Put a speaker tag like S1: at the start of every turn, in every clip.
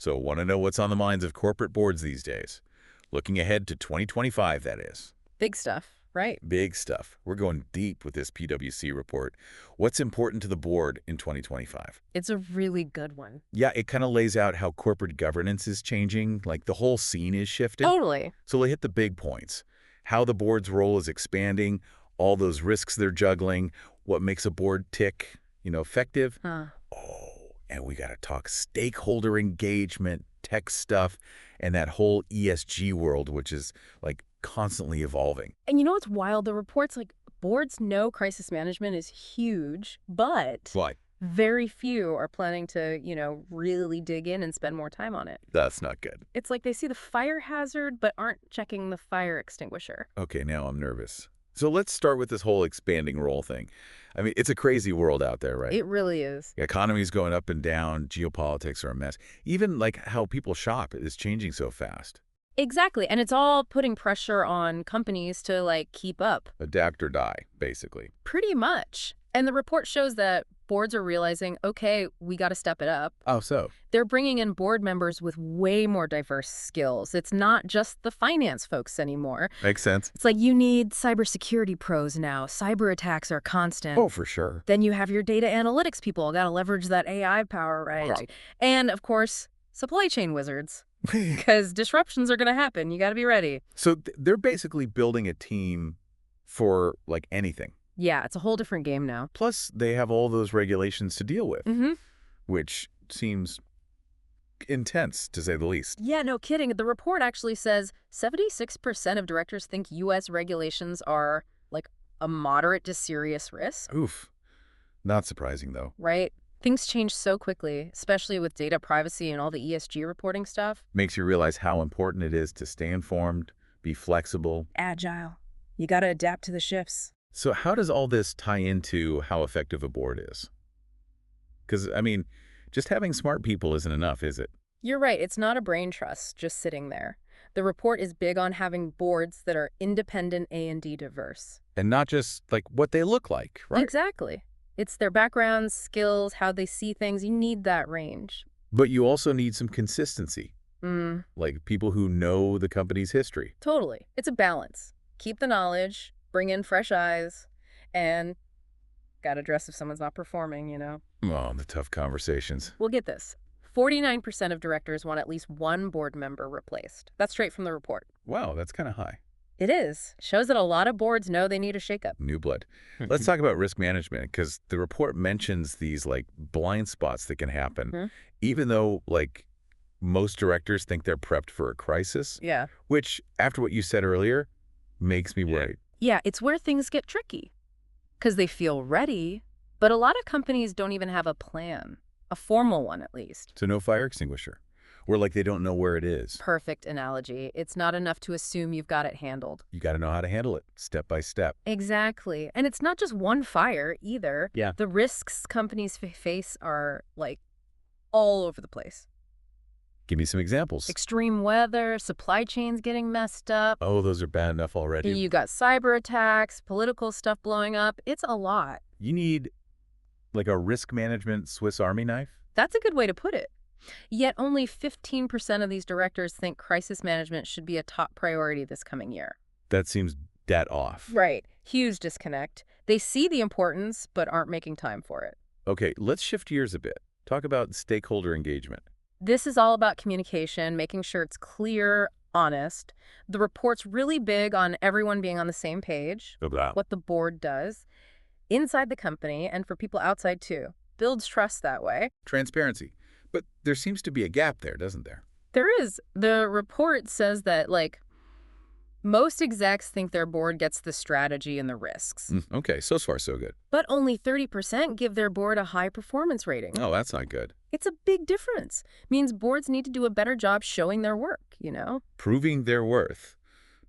S1: So want to know what's on the minds of corporate boards these days? Looking ahead to 2025, that is.
S2: Big stuff, right?
S1: Big stuff. We're going deep with this PwC report. What's important to the board in 2025?
S2: It's a really good one.
S1: Yeah, it kind of lays out how corporate governance is changing, like the whole scene is shifted.
S2: Totally.
S1: So they hit the big points. How the board's role is expanding, all those risks they're juggling, what makes a board tick, effective.
S2: Huh.
S1: Oh, and we got to talk stakeholder engagement, tech stuff, and that whole ESG world, which is like constantly evolving.
S2: And you know what's wild? The report's like, boards know crisis management is huge, but
S1: Why?
S2: very few are planning to, really dig in and spend more time on it.
S1: That's not good.
S2: It's like they see the fire hazard, but aren't checking the fire extinguisher.
S1: Okay, now I'm nervous. So let's start with this whole expanding role thing. I mean, it's a crazy world out there, right?
S2: It really is.
S1: The economy's going up and down, geopolitics are a mess. Even like how people shop is changing so fast.
S2: Exactly. And it's all putting pressure on companies to, keep up.
S1: Adapt or die, basically.
S2: Pretty much. And the report shows that boards are realizing, okay, we got to step it up.
S1: Oh, so?
S2: They're bringing in board members with way more diverse skills. It's not just the finance folks anymore.
S1: Makes sense.
S2: It's like you need cybersecurity pros now. Cyber attacks are constant.
S1: Oh, for sure.
S2: Then you have your data analytics people. Got to leverage that AI power, right? And, of course, supply chain wizards. Because disruptions are going to happen. You got to be ready.
S1: So they're basically building a team for, anything.
S2: Yeah, it's a whole different game now.
S1: Plus, they have all those regulations to deal with,
S2: Mm-hmm.
S1: which seems intense, to say the least.
S2: Yeah, no kidding. The report actually says 76% of directors think U.S. regulations are, a moderate to serious risk.
S1: Oof. Not surprising, though.
S2: Right? Things change so quickly, especially with data privacy and all the ESG reporting stuff.
S1: Makes you realize how important it is to stay informed, be flexible.
S2: Agile. You got to adapt to the shifts.
S1: So how does all this tie into how effective a board is? Because, just having smart people isn't enough, is it?
S2: You're right. It's not a brain trust just sitting there. The report is big on having boards that are independent A&D diverse.
S1: And not just, what they look like, right?
S2: Exactly. It's their backgrounds, skills, how they see things. You need that range.
S1: But you also need some consistency,
S2: Mm,
S1: like people who know the company's history.
S2: totally. It's a balance. Keep the knowledge, bring in fresh eyes, and gotta address if someone's not performing.
S1: Oh, the tough conversations.
S2: We'll get this. 49% of directors want at least one board member replaced. That's straight from the report.
S1: Wow, that's kind of high.
S2: It is. Shows that a lot of boards know they need a shakeup.
S1: New blood. Let's talk about risk management, because the report mentions these, blind spots that can happen,
S2: Mhm.
S1: even though, most directors think they're prepped for a crisis,
S2: Yeah.
S1: which, after what you said earlier, makes me worried.
S2: Yeah, it's where things get tricky. Because they feel ready, but a lot of companies don't even have a plan. A formal one, at least.
S1: So no fire extinguisher. Or they don't know where it is.
S2: Perfect analogy. It's not enough to assume you've got it handled.
S1: You got to know how to handle it, step by step.
S2: Exactly. And it's not just one fire, either.
S1: Yeah.
S2: The risks companies face are, all over the place.
S1: Give me some examples.
S2: Extreme weather, supply chains getting messed up.
S1: Oh, those are bad enough already.
S2: You got cyber attacks, political stuff blowing up. It's a lot.
S1: You need, a risk management Swiss Army knife?
S2: That's a good way to put it. Yet only 15% of these directors think crisis management should be a top priority this coming year.
S1: That seems dead off.
S2: Right. Huge disconnect. They see the importance, but aren't making time for it.
S1: Okay, let's shift gears a bit. Talk about stakeholder engagement.
S2: This is all about communication, making sure it's clear, honest. The report's really big on everyone being on the same page, what the board does, inside the company, and for people outside too. Builds trust that way.
S1: Transparency. But there seems to be a gap there, doesn't there?
S2: There is. The report says that, most execs think their board gets the strategy and the risks.
S1: Okay, so far so good.
S2: But only 30% give their board a high performance rating.
S1: Oh, that's not good.
S2: It's a big difference. Means boards need to do a better job showing their work,
S1: Proving their worth,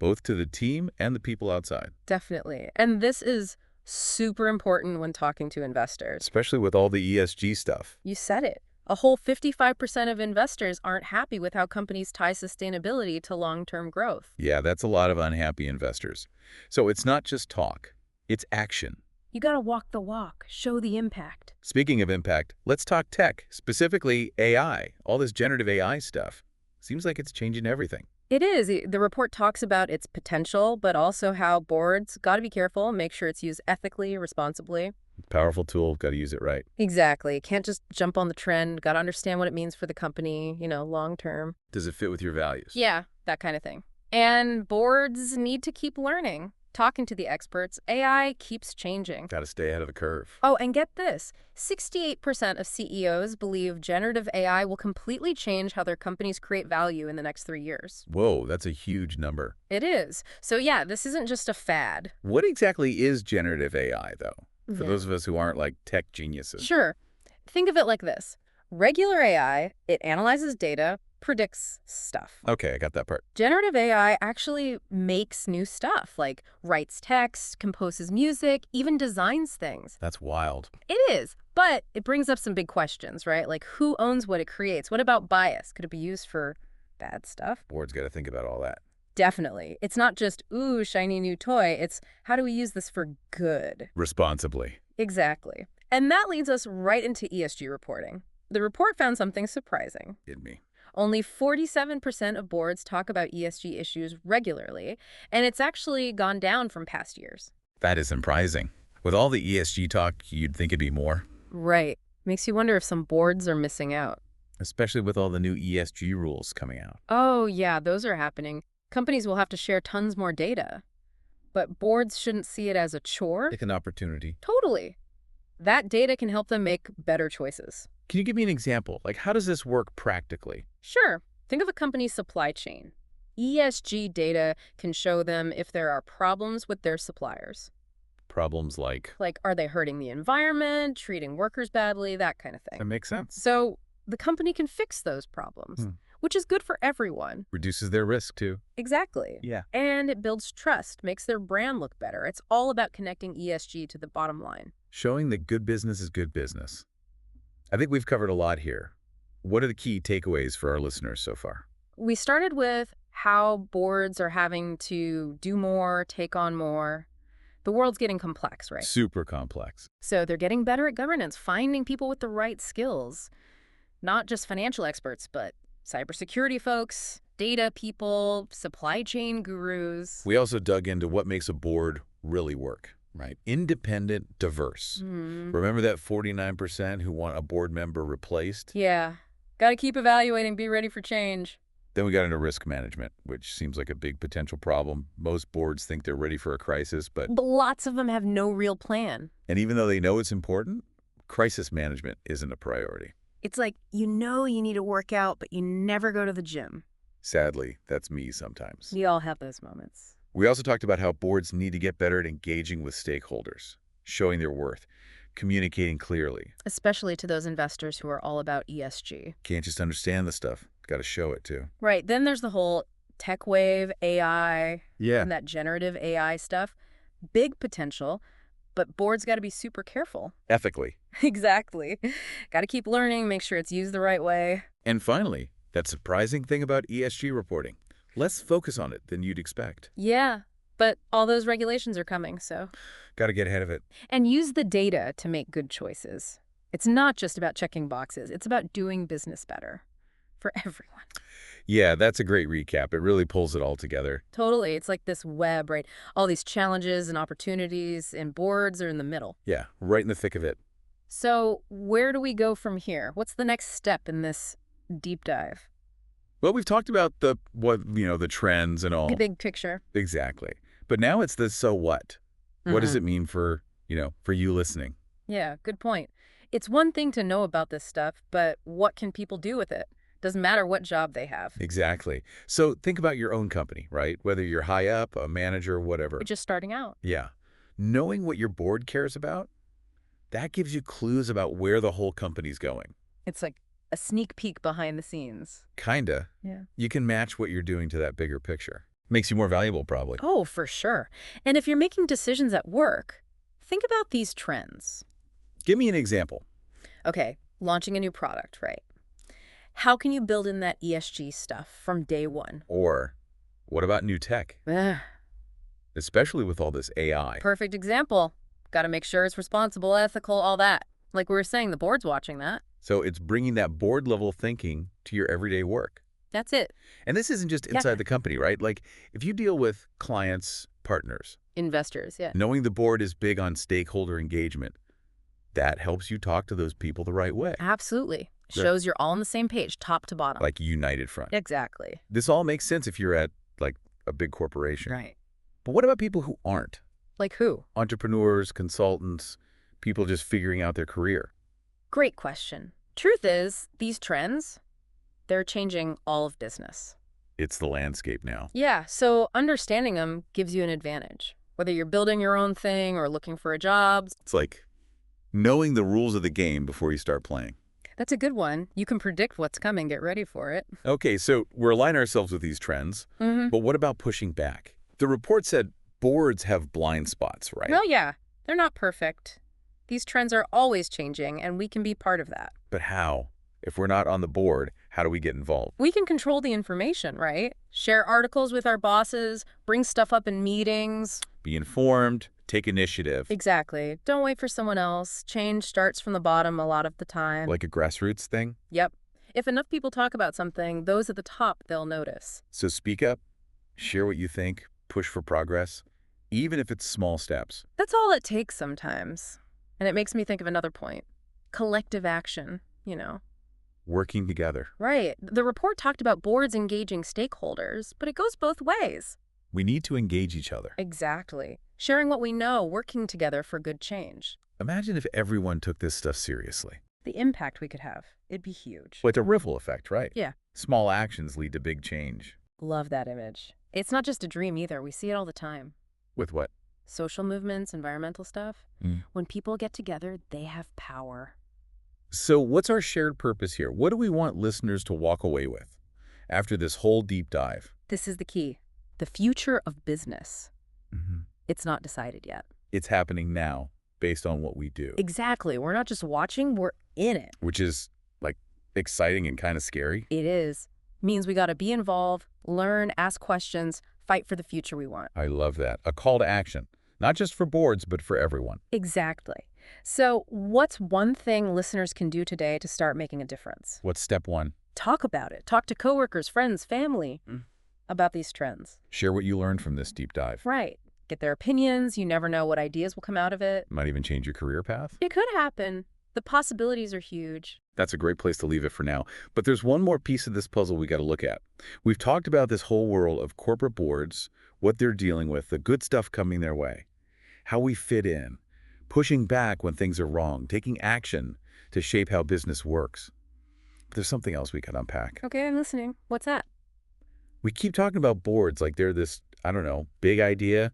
S1: both to the team and the people outside.
S2: Definitely. And this is super important when talking to investors.
S1: Especially with all the ESG stuff.
S2: You said it. A whole 55% of investors aren't happy with how companies tie sustainability to long-term growth.
S1: Yeah, that's a lot of unhappy investors. So it's not just talk, it's action.
S2: You gotta walk the walk, show the impact.
S1: Speaking of impact, let's talk tech, specifically AI. All this generative AI stuff. Seems like it's changing everything.
S2: It is. The report talks about its potential, but also how boards gotta be careful, make sure it's used ethically, responsibly.
S1: Powerful tool, got to use it right.
S2: Exactly. Can't just jump on the trend. Got to understand what it means for the company, long term.
S1: Does it fit with your values?
S2: Yeah, that kind of thing. And boards need to keep learning, talking to the experts. AI keeps changing.
S1: Got to stay ahead of the curve.
S2: Oh, and get this. 68% of CEOs believe generative AI will completely change how their companies create value in the next 3 years.
S1: Whoa, that's a huge number.
S2: It is. So yeah, this isn't just a fad.
S1: What exactly is generative AI, though? For
S2: Yeah.
S1: those of us who aren't like tech geniuses.
S2: Sure. Think of it like this. Regular AI, it analyzes data, predicts stuff.
S1: Okay, I got that part.
S2: Generative AI actually makes new stuff, like writes text, composes music, even designs things.
S1: That's wild.
S2: It is, but it brings up some big questions, right? Like who owns what it creates? What about bias? Could it be used for bad stuff?
S1: Board's got to think about all that.
S2: Definitely. It's not just, ooh, shiny new toy. It's how do we use this for good?
S1: Responsibly.
S2: Exactly. And that leads us right into ESG reporting. The report found something surprising.
S1: Hit me.
S2: Only 47% of boards talk about ESG issues regularly, and it's actually gone down from past years.
S1: That is surprising. With all the ESG talk, you'd think it'd be more.
S2: Right. Makes you wonder if some boards are missing out.
S1: Especially with all the new ESG rules coming out.
S2: Oh, yeah, those are happening. Companies will have to share tons more data. But boards shouldn't see it as a chore.
S1: Like an opportunity.
S2: Totally. That data can help them make better choices.
S1: Can you give me an example? Like, how does this work practically?
S2: Sure. Think of a company's supply chain. ESG data can show them if there are problems with their suppliers.
S1: Problems like?
S2: Like, are they hurting the environment, treating workers badly, that kind of
S1: That
S2: thing.
S1: makes sense.
S2: So the company can fix those problems, which is good for everyone.
S1: Reduces their risk, too.
S2: Exactly.
S1: Yeah.
S2: And it builds trust, makes their brand look better. It's all about connecting ESG to the bottom line.
S1: Showing that good business is good business. I think we've covered a lot here. What are the key takeaways for our listeners so far?
S2: We started with how boards are having to do more, take on more. The world's getting complex, right?
S1: Super complex.
S2: So they're getting better at governance, finding people with the right skills. Not just financial experts, but cybersecurity folks, data people, supply chain gurus.
S1: We also dug into what makes a board really work, right? Independent, diverse. Remember that 49% who want a board member replaced?
S2: Yeah. Got to keep evaluating, be ready for change.
S1: Then we got into risk management, which seems like a big potential problem. Most boards think they're ready for a crisis, but
S2: lots of them have no real plan.
S1: and even though they know it's important, crisis management isn't a priority.
S2: It's like, you need to work out, but you never go to the gym.
S1: Sadly, that's me sometimes.
S2: We all have those moments.
S1: We also talked about how boards need to get better at engaging with stakeholders, showing their worth, communicating clearly.
S2: Especially to those investors who are all about ESG.
S1: Can't just understand the stuff, got to show it too.
S2: Right. Then there's the whole tech wave, AI,
S1: Yeah.
S2: and that generative AI stuff. Big potential, but boards got to be super careful.
S1: Ethically.
S2: Exactly. Got to keep learning, make sure it's used the right way.
S1: And finally, that surprising thing about ESG reporting. Less focus on it than you'd expect.
S2: Yeah, but all those regulations are coming, so.
S1: Got to get ahead of it.
S2: And use the data to make good choices. It's not just about checking boxes. It's about doing business better for everyone.
S1: Yeah, that's a great recap. It really pulls it all together.
S2: Totally. It's like this web, right? All these challenges and opportunities, and boards are in the middle.
S1: Yeah, right in the thick of it.
S2: So where do we go from here? What's the next step in this deep dive?
S1: Well, we've talked about the trends and all.
S2: The big picture.
S1: Exactly. But now it's the so what? What does it mean for you listening?
S2: Yeah, good point. It's one thing to know about this stuff, but what can people do with it? Doesn't matter what job they have.
S1: Exactly. So think about your own company, right? Whether you're high up, a manager, whatever.
S2: You're just starting out.
S1: Yeah. Knowing what your board cares about, that gives you clues about where the whole company's going.
S2: It's like a sneak peek behind the scenes.
S1: Kinda.
S2: Yeah.
S1: You can match what you're doing to that bigger picture. Makes you more valuable, probably.
S2: Oh, for sure. And if you're making decisions at work, think about these trends.
S1: Give me an example.
S2: Okay, launching a new product, right? How can you build in that ESG stuff from day one?
S1: Or what about new tech?
S2: Ugh,
S1: Especially with all this AI.
S2: perfect example. Got to make sure it's responsible, ethical, all that. Like we were saying, the board's watching that.
S1: So it's bringing that board-level thinking to your everyday work.
S2: That's it.
S1: And this isn't just
S2: Yeah.
S1: inside the company, right? Like, if you deal with clients, partners,
S2: Investors, yeah.
S1: knowing the board is big on stakeholder engagement, that helps you talk to those people the right way.
S2: Absolutely.
S1: Yeah.
S2: Shows you're all on the same page, top to bottom.
S1: Like a united front.
S2: Exactly.
S1: This all makes sense if you're at, like, a big corporation.
S2: Right.
S1: But what about people who aren't?
S2: Like who?
S1: Entrepreneurs, consultants, people just figuring out their career.
S2: Great question. Truth is, these trends, they're changing all of business.
S1: It's the landscape now.
S2: Yeah, so understanding them gives you an advantage. Whether you're building your own thing or looking for a job.
S1: It's like knowing the rules of the game before you start playing.
S2: That's a good one. You can predict what's coming, get ready for it.
S1: Okay, so we're aligning ourselves with these trends, but what about pushing back? The report said boards have blind spots, right?
S2: Well, yeah, they're not perfect. These trends are always changing, and we can be part of that.
S1: But how? If we're not on the board, how do we get involved?
S2: We can control the information, right? Share articles with our bosses, bring stuff up in meetings.
S1: Be informed, take initiative.
S2: Exactly. Don't wait for someone else. Change starts from the bottom a lot of the time.
S1: Like a grassroots thing?
S2: Yep. If enough people talk about something, those at the top, they'll notice.
S1: So speak up, share what you think, push for progress, even if it's small steps.
S2: That's all it takes sometimes. And it makes me think of another point. Collective action,
S1: Working together.
S2: Right. The report talked about boards engaging stakeholders, but it goes both ways.
S1: We need to engage each other.
S2: Exactly. Sharing what we know, working together for good change.
S1: Imagine if everyone took this stuff seriously.
S2: The impact we could have. It'd be huge.
S1: Like a ripple effect, right?
S2: Yeah.
S1: Small actions lead to big change.
S2: Love that image. It's not just a dream either. We see it all the time.
S1: With what?
S2: Social movements, environmental stuff. When people get together, they have power.
S1: So what's our shared purpose here? What do we want listeners to walk away with after this whole deep dive?
S2: This is the key. The future of business. It's not decided yet.
S1: It's happening now based on what we do.
S2: Exactly. We're not just watching, we're in it.
S1: Which is, like, exciting and kind of scary.
S2: It is. Means we got to be involved, learn, ask questions, fight for the future we want.
S1: I love that. A call to action. Not just for boards, but for everyone.
S2: Exactly. So what's one thing listeners can do today to start making a difference?
S1: What's step one?
S2: Talk about it. Talk to coworkers, friends, family about these trends.
S1: Share what you learned from this deep dive.
S2: Right. Get their opinions. You never know what ideas will come out of it.
S1: Might even change your career path.
S2: It could happen. The possibilities are huge.
S1: That's a great place to leave it for now. But there's one more piece of this puzzle we got to look at. We've talked about this whole world of corporate boards, what they're dealing with, the good stuff coming their way, how we fit in, pushing back when things are wrong, taking action to shape how business works. But there's something else we can unpack.
S2: Okay, I'm listening. What's that?
S1: We keep talking about boards like they're this, I don't know, big idea,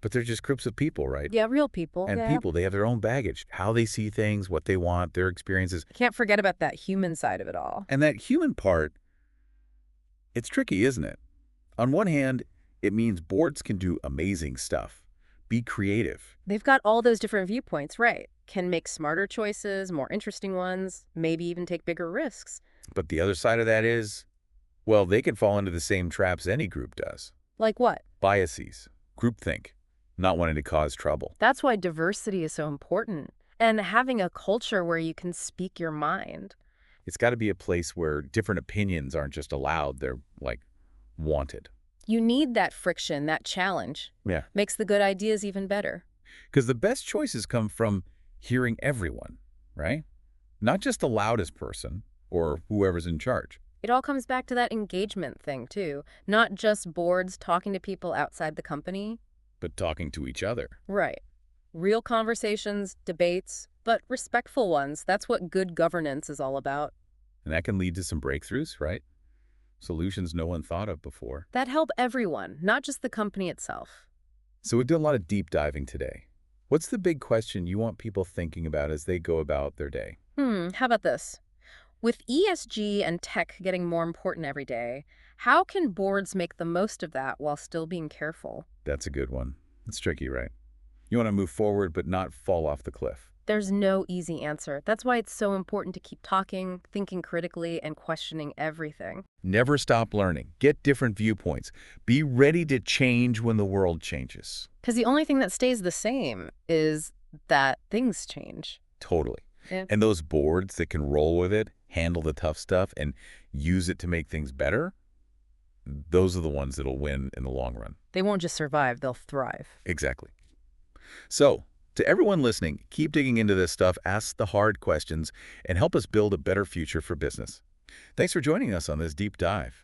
S1: but they're just groups of people, right?
S2: Yeah, real people.
S1: And people, they have their own baggage, how they see things, what they want, their experiences.
S2: Can't forget about that human side of it all.
S1: And that human part, it's tricky, isn't it? On one hand, it means boards can do amazing stuff, be creative.
S2: They've got all those different viewpoints, right? Can make smarter choices, more interesting ones, maybe even take bigger risks.
S1: But the other side of that is, well, they can fall into the same traps any group does.
S2: Like what?
S1: Biases, groupthink, not wanting to cause trouble.
S2: That's why diversity is so important. And having a culture where you can speak your mind.
S1: It's got to be a place where different opinions aren't just allowed, they're, like, wanted.
S2: You need that friction, that challenge.
S1: Yeah.
S2: Makes the good ideas even better.
S1: Because the best choices come from hearing everyone, right? Not just the loudest person or whoever's in charge.
S2: It all comes back to that engagement thing, too. Not just boards talking to people outside the company.
S1: But talking to each other.
S2: Right. Real conversations, debates, but respectful ones. That's what good governance is all about.
S1: And that can lead to some breakthroughs, right? Solutions no one thought of before.
S2: That help everyone, not just the company itself.
S1: So we've done a lot of deep diving today. What's the big question you want people thinking about as they go about their day?
S2: How about this? With ESG and tech getting more important every day, how can boards make the most of that while still being careful?
S1: That's a good one. It's tricky, right? You want to move forward but not fall off the cliff.
S2: There's no easy answer. That's why it's so important to keep talking, thinking critically, and questioning everything.
S1: Never stop learning. Get different viewpoints. Be ready to change when the world changes.
S2: Because the only thing that stays the same is that things change.
S1: Totally.
S2: Yeah.
S1: And those boards that can roll with it, handle the tough stuff, and use it to make things better, those are the ones that'll win in the long run.
S2: They won't just survive, they'll thrive.
S1: Exactly. So, to everyone listening, keep digging into this stuff, ask the hard questions, and help us build a better future for business. Thanks for joining us on this deep dive.